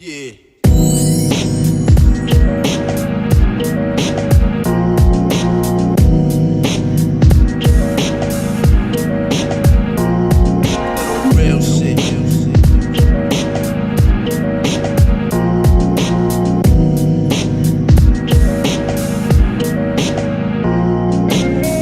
Yeah. Real shit.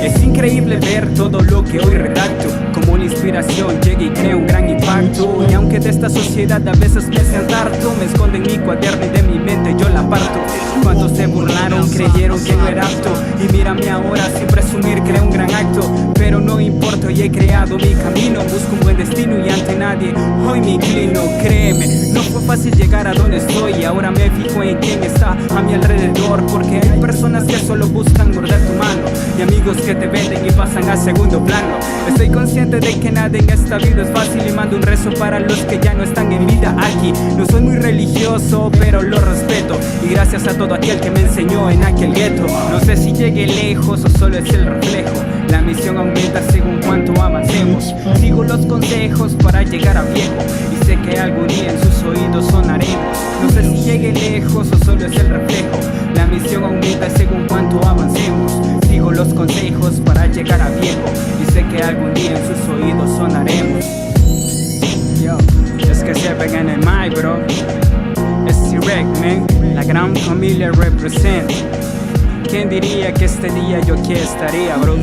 Es increíble ver todo lo que hoy redacto. Como una inspiración llega y crea un gran impacto. Y aunque de esta sociedad a veces me siento harto, me esconde en mi cuaderno y de mi mente yo la parto. Cuando se burlaron creyeron que no era apto, y mírame ahora sin presumir creo un gran acto. Pero no importa, y he creado mi camino, busco un buen destino y ante nadie hoy me inclino. Créeme, no fue fácil llegar a donde estoy, y ahora me fijo en quién está a mi alrededor, porque hay personas que solo buscan morder tu mano y amigos que te venden y pasan a segundo plano. Estoy consciente de que nada en esta vida es fácil, y mando un rezo para los que ya no están en vida aquí. No soy muy religioso, pero lo respeto, y gracias a todo aquel que me enseñó en aquel gueto. No sé si llegue lejos o solo es el reflejo, la misión aumenta según cuanto avancemos. Sigo los consejos para llegar a viejo, y sé que algún día en sus oídos sonaremos. No sé si llegue lejos o solo es el reflejo, la misión aumenta según cuanto avancemos. Sigo los consejos para llegar a viejo, y sé que algún día en sus oídos sonaremos. Yo, es que se pegan en el mic, bro. Es T-Rex, man. La gran familia represent. ¿Quién diría que este día yo aquí estaría, bro?